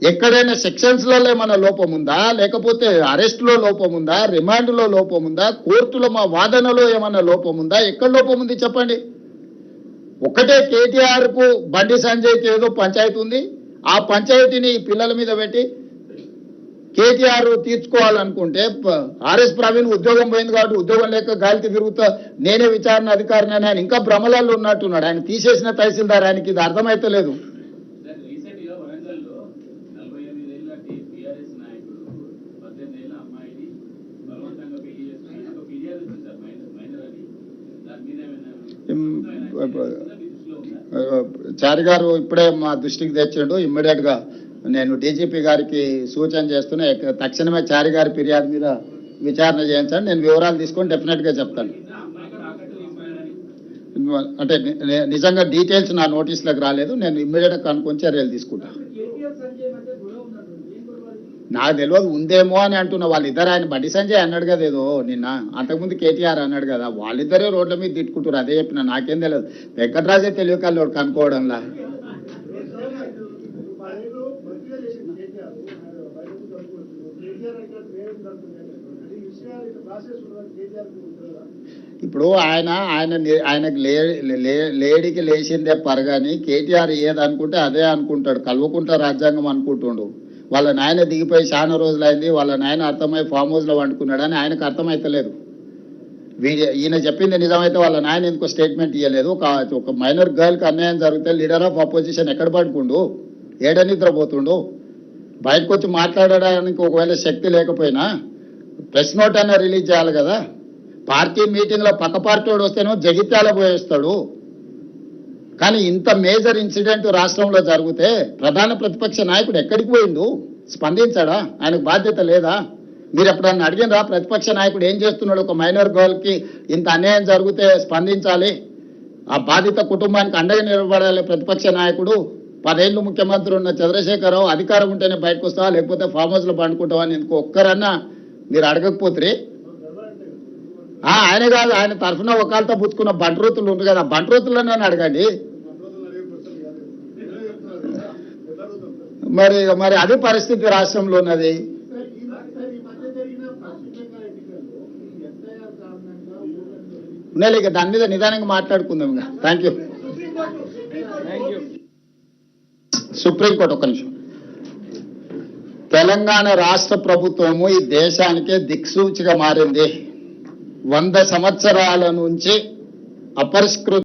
ఎక్కడైనా సెక్షన్స్లలో ఏమైనా లోపం ఉందా, లేకపోతే అరెస్ట్లో లోపం ఉందా, రిమాండ్లో లోపం ఉందా, కోర్టులో మా వాదనలో ఏమైనా లోపం ఉందా? ఎక్కడ లోపం ఉంది చెప్పండి. ఒక్కటే కేటీఆర్ కు బండి సంజయ్కి ఏదో పంచాయతీ ఉంది, ఆ పంచాయతీని పిల్లల మీద పెట్టి కేటీఆర్ తీర్చుకోవాలనుకుంటే ఆర్ఎస్ ప్రవీణ్ ఉద్యోగం పోయింది కాబట్టి ఉద్యోగం లేక గాలికి తిరుగుతా నేనే విచారణ అధికారిని ఆయన ఇంకా భ్రమలలో ఉన్నట్టున్నాడు. ఆయన తీసేసిన తహసీల్దార్, ఆయనకి ఇది అర్థమైతలేదు. చారి గారు ఇప్పుడే మా దృష్టికి తెచ్చిండు. ఇమ్మీడియట్ గా నేను డీజీపీ గారికి సూచన చేస్తున్నా, తక్షణమే చారి గారి ఫిర్యాదు మీద విచారణ చేయించండి. నేను వివరాలు తీసుకొని డెఫినెట్ గా చెప్తాను. అంటే నిజంగా డీటెయిల్స్ నా నోటీసులకు రాలేదు, నేను ఇమ్మీడియట్ గా కనుక్కొని చర్యలు తీసుకుంటా. నాకు తెలియదు, ఉందేమో అని అంటున్నా. వాళ్ళిద్దరు, ఆయన బండి సంజయ్ అన్నాడు కదా ఏదో నిన్న, అంతకుముందు కేటీఆర్ అన్నాడు కదా, వాళ్ళిద్దరే రోడ్ల మీద తిట్టుకుంటారు. అదే చెప్పిన, నాకేం తెలియదు. వెంకటరాజే తెలియకల్లోడు కనుక్కోవడంలా. ఇప్పుడు ఆయనకు లేడీకి లేచిందే పరగాని కేటీఆర్ ఏదనుకుంటే అదే అనుకుంటాడు. కల్వకుంట రాజ్యాంగం అనుకుంటుండు. వాళ్ళ నాయన దిగిపోయి చాలా రోజులైంది, వాళ్ళ నాయన అర్థమై ఫామ్ హౌస్ లో వండుకున్నాడు అని ఆయనకు అర్థమైతలేదు. ఈయన చెప్పింది నిజమైతే వాళ్ళ నాయన ఎందుకో స్టేట్మెంట్ ఇవ్వలేదు. ఒక మైనర్ గర్ల్ కి అన్యాయం జరిగితే లీడర్ ఆఫ్ అపోజిషన్ ఎక్కడ పడుకుండు, ఏడ నిద్రపోతుండు? బయటకు వచ్చి మాట్లాడడానికి ఒకవేళ శక్తి లేకపోయినా ప్రెస్ నోట్ అయినా రిలీజ్ చేయాలి కదా. పార్టీ మీటింగ్ లో పక్క పార్టీ వాడు వస్తేనో జగిత్యాల పోయేస్తాడు. కానీ ఇంత మేజర్ ఇన్సిడెంట్ రాష్ట్రంలో జరిగితే ప్రధాన ప్రతిపక్ష నాయకుడు ఎక్కడికి పోయిండు? స్పందించాడా? ఆయనకు బాధ్యత లేదా? మీరు ఎప్పుడన్నా అడిగినరా ప్రతిపక్ష నాయకుడు ఏం చేస్తున్నాడు? ఒక మైనర్ గర్ల్ కి ఇంత అన్యాయం జరిగితే స్పందించాలి, ఆ బాధిత కుటుంబానికి అండగా నిలబడాలి ప్రతిపక్ష నాయకుడు. 10 ఏళ్ళు ముఖ్యమంత్రి ఉన్న చంద్రశేఖరరావు అధికారం ఉంటేనే బయటకు వస్తావా, లేకపోతే ఫామ్ హౌస్ లో పండుకుంటావా అని ఇంకో ఒక్కరన్నా మీరు అడగకపోతే, ఆయన కాదు, ఆయన తరఫున ఒకళ్ళతో పుచ్చుకున్న బంట్రోతులు ఉంది కదా, బంట్రోతులనే అడగండి. మరి అదే పరిస్థితి రాష్ట్రంలో ఉన్నది. ఇక దాని మీద నిదానంగా మాట్లాడుకుందాం. ఇంకా థ్యాంక్ యూ. సుప్రీంకోర్టు ఒక్క నిమిషం. తెలంగాణ రాష్ట్ర ప్రభుత్వము ఈ దేశానికే దిక్సూచిగా మారింది. 100 సంవత్సరాల నుంచి అపరిష్కృత